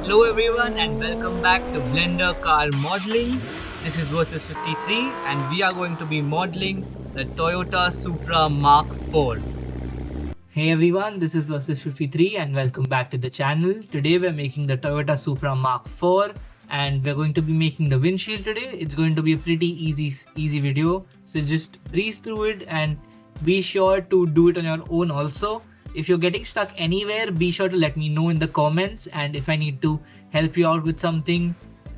Hello everyone and welcome back to Blender Car Modeling. This is versus 53 and we are going to be modeling the Toyota Supra Mark IV. Hey everyone, this is versus 53 and welcome back to the channel. Today we're making the Toyota Supra Mark IV and we're going to be making the windshield today. It's going to be a pretty easy video. So just breeze through it and be sure to do it on your own also. If you're getting stuck anywhere, be sure to let me know in the comments, and if I need to help you out with something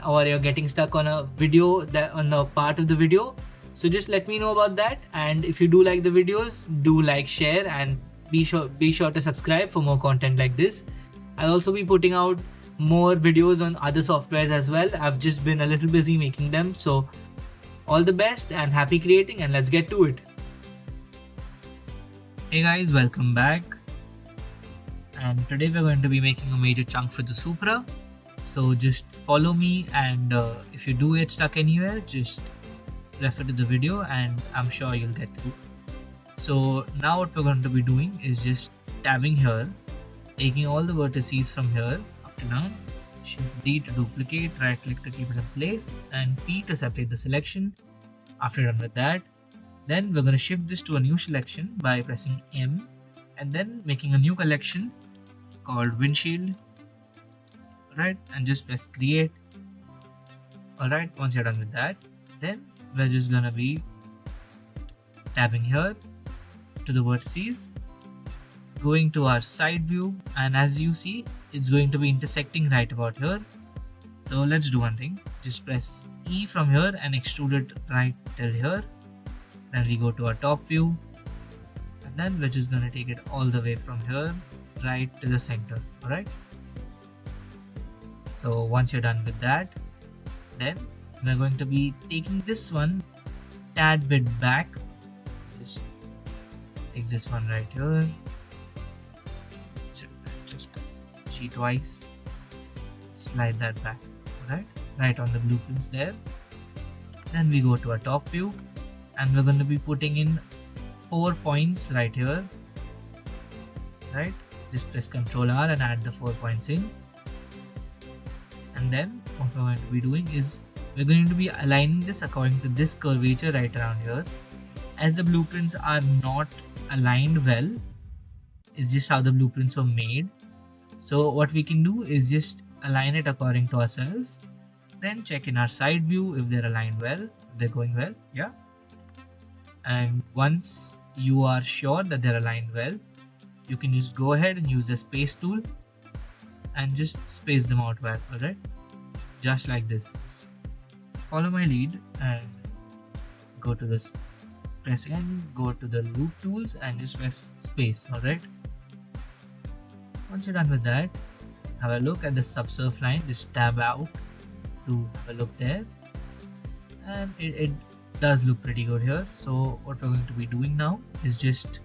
or you're getting stuck on a video on a part of the video, so just let me know about that. And if you do like the videos, do like, share, and be sure to subscribe for more content like this. I'll also be putting out more videos on other softwares as well. I've just been a little busy making them, so all the best and happy creating, and let's get to it. Hey guys, welcome back. And today we're going to be making a major chunk for the Supra, so just follow me, and if you do get stuck anywhere, just refer to the video and I'm sure you'll get through. So now what we're going to be doing is just tabbing here, taking all the vertices from here up to down, Shift D to duplicate, right click to keep it in place, and P to separate the selection. After you're done with that, then we're going to shift this to a new selection by pressing M and then making a new collection called Windshield. Alright, and just press create. Alright, once you're done with that, then we're just gonna be tabbing here to the vertices, going to our side view, and as you see, it's going to be intersecting right about here. So let's do one thing, just press E from here and extrude it right till here. Then we go to our top view, and then we're just gonna take it all the way from here right to the center. Alright, so once you're done with that, then we're going to be taking this one tad bit back. Just take this one right here, just press G twice, slide that back. Alright, right on the blueprints there. Then we go to our top view and we're going to be putting in 4 points right here. Right, just press Ctrl R and add the 4 points in. And then what we're going to be doing is we're going to be aligning this according to this curvature right around here. As the blueprints are not aligned well, it's just how the blueprints were made. So what we can do is just align it according to ourselves. Then check in our side view if they're aligned well, if they're going well, yeah. And once you are sure that they're aligned well, you can just go ahead and use the space tool and just space them out well. Alright, just like this. Follow my lead and go to this, press N, go to the loop tools and just press space. Alright, once you're done with that, have a look at the subsurf line, just tab out to have a look there, and it does look pretty good here. So what we're going to be doing now is just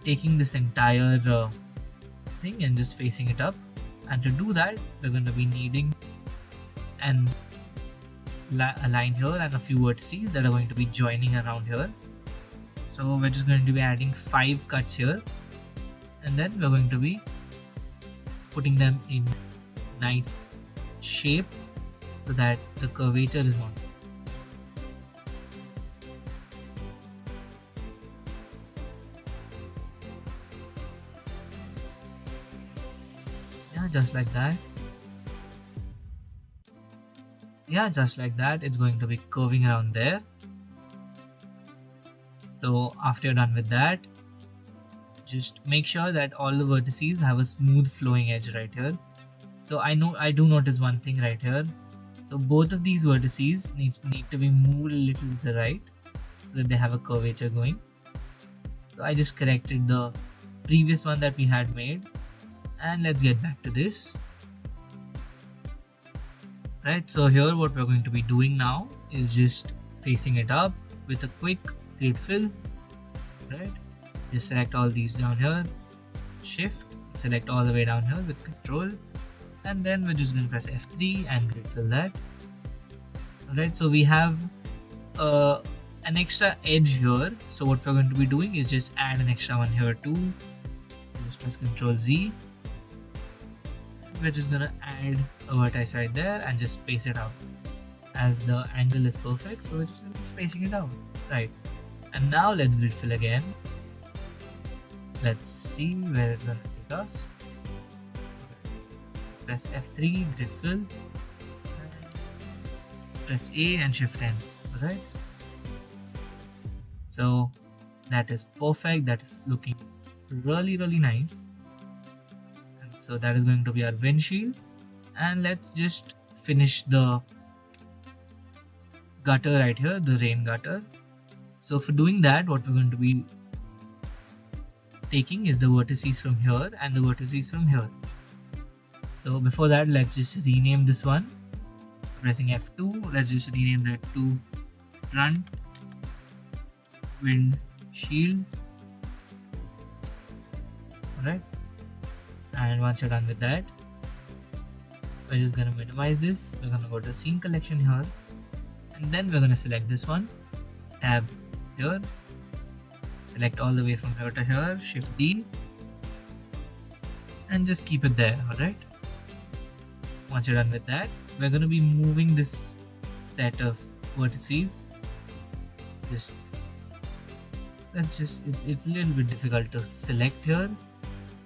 taking this entire thing and just facing it up, and to do that we're going to be needing a line here and a few vertices that are going to be joining around here. So we're just going to be adding 5 cuts here, and then we're going to be putting them in nice shape so that the curvature is not. Just like that. Yeah, just like that, it's going to be curving around there. So after you're done with that, just make sure that all the vertices have a smooth flowing edge right here. So I do notice one thing right here. So both of these vertices need to be moved a little to the right so that they have a curvature going. So I just corrected the previous one that we had made. And let's get back to this. Right, so here what we're going to be doing now is just facing it up with a quick grid fill. Right, just select all these down here, shift, select all the way down here with control, and then we're just going to press F3 and grid fill that. Alright, so we have an extra edge here. So what we're going to be doing is just add an extra one here too. Just press Ctrl Z. we're just gonna add a vertex right there and just space it out, as the angle is perfect, so we're just gonna be spacing it out, right? And now let's grid fill again. Let's see where it's gonna take us. Press F3, grid fill, press A and shift N, alright? So that is perfect, that is looking really nice. And so that is going to be our windshield. And let's just finish the gutter right here, the rain gutter. So for doing that, what we're going to be taking is the vertices from here and the vertices from here. So before that, let's just rename this one. Pressing F2, let's just rename that to front windshield. Alright, and once you're done with that, we're just gonna minimize this. We're gonna go to scene collection here, and then we're gonna select this one, tab here, select all the way from here to here, shift D, and just keep it there. Alright, once you're done with that, we're gonna be moving this set of vertices. It's a little bit difficult to select here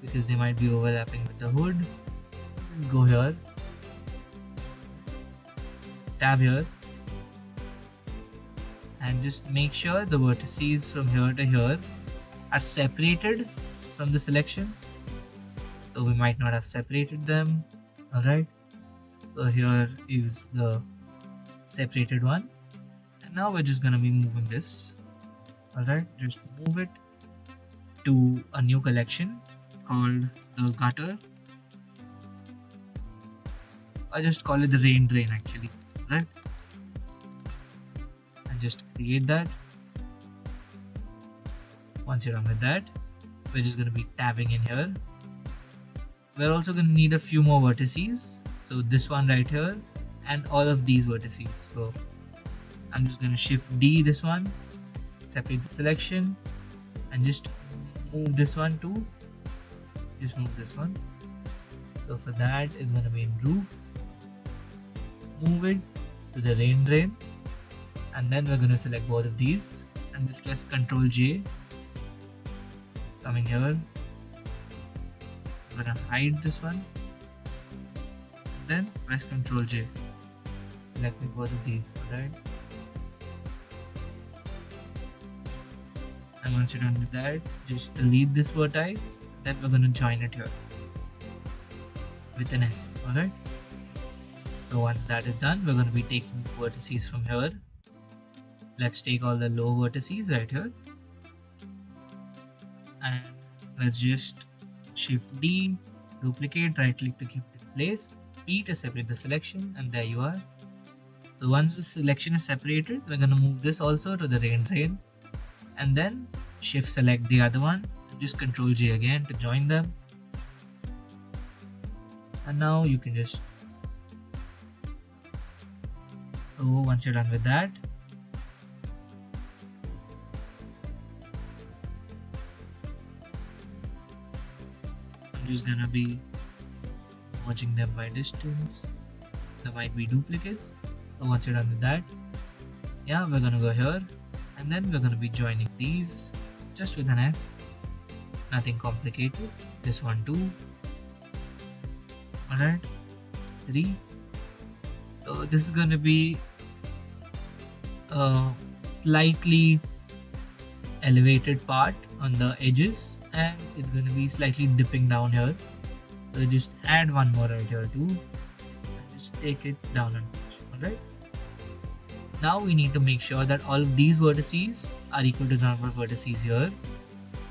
because they might be overlapping with the hood. Just go here, tab here, and just make sure the vertices from here to here are separated from the selection. So we might not have separated them. Alright, so here is the separated one, and now we're just gonna be moving this. Alright, just move it to a new collection called the gutter. I just call it the rain drain actually, right? And just create that. Once you're done with that, we're just going to be tabbing in here. We're also going to need a few more vertices. So this one right here and all of these vertices. So I'm just going to shift D this one, separate the selection, and just move this one to, just move this one. So for that, it's going to be in roof. Move it to the rain drain, and then we're going to select both of these and just press Ctrl J. Coming here, I'm going to hide this one, and then press Ctrl J. Selecting both of these, alright? And once you're done with that, just delete this vertex, then we're going to join it here with an F, alright? So once that is done, we're going to be taking vertices from here. Let's take all the low vertices right here, and let's just shift D, duplicate, right click to keep it in place, P to separate the selection, and there you are. So once the selection is separated, we're going to move this also to the rain drain, and then shift select the other one, and just Ctrl J again to join them. And now you can just, so once you're done with that, I'm just gonna be merging them by distance. There might be duplicates. So once you're done with that, yeah, we're gonna go here, and then we're gonna be joining these just with an F. Nothing complicated. This one too. Alright, 3. So this is gonna be a slightly elevated part on the edges, and it's going to be slightly dipping down here. So just add one more right here too, and just take it down a notch. Alright, now we need to make sure that all of these vertices are equal to the number of vertices here.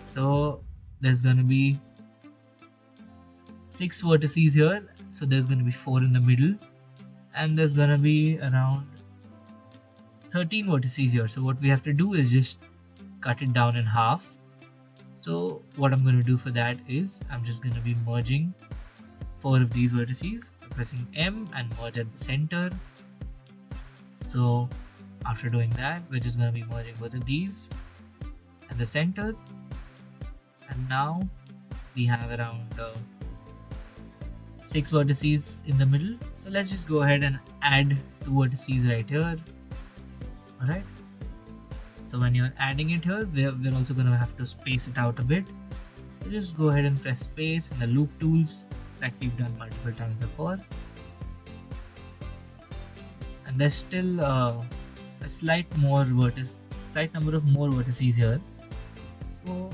So there's going to be 6 vertices here, so there's going to be 4 in the middle, and there's going to be around 13 vertices here. So what we have to do is just cut it down in half. So what I'm going to do for that is I'm just going to be merging 4 of these vertices, pressing M and merge at the center. So after doing that, we're just going to be merging both of these at the center, and now we have around 6 vertices in the middle. So let's just go ahead and add 2 vertices right here. Alright. So when you're adding it here, we're also going to have to space it out a bit. So just go ahead and press space in the loop tools like we've done multiple times before. And there's still a slight number of more vertices here. So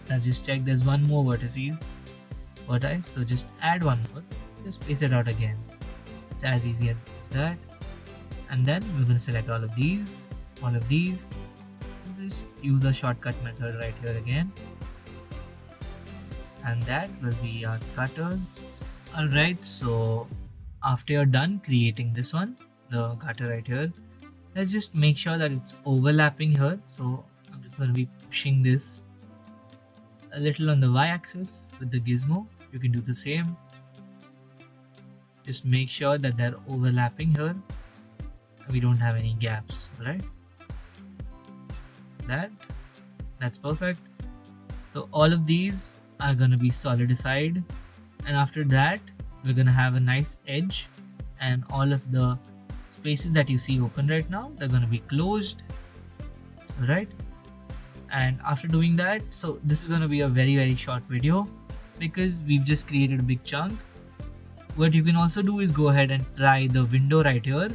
let's just check, there's one more vertice. So just add one more, just space it out again. It's as easy as that. And then we're going to select all of these, just use the shortcut method right here again, and that will be our cutter. Alright, so after you're done creating this one, the cutter right here, let's just make sure that it's overlapping here. So I'm just going to be pushing this a little on the y-axis with the gizmo. You can do the same. Just make sure that they're overlapping here. We don't have any gaps, right? That's perfect. So all of these are going to be solidified, and after that we're going to have a nice edge, and all of the spaces that you see open right now, they're going to be closed, right? And after doing that, so this is going to be a very short video because we've just created a big chunk. What you can also do is go ahead and try the window right here,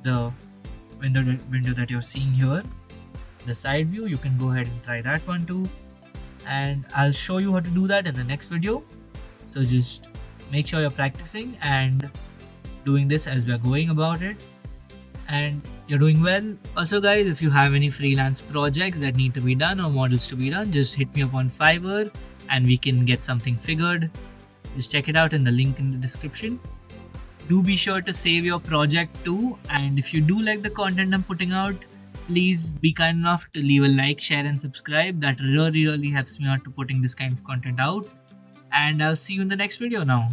the window that you're seeing here, the side view. You can go ahead and try that one too, and I'll show you how to do that in the next video. So just make sure you're practicing and doing this as we're going about it, and you're doing well. Also guys, if you have any freelance projects that need to be done or models to be done, just hit me up on Fiverr and we can get something figured. Just check it out in the link in the description. Do be sure to save your project too, and if you do like the content I'm putting out, please be kind enough to leave a like, share and subscribe. That really helps me out to putting this kind of content out, and I'll see you in the next video now.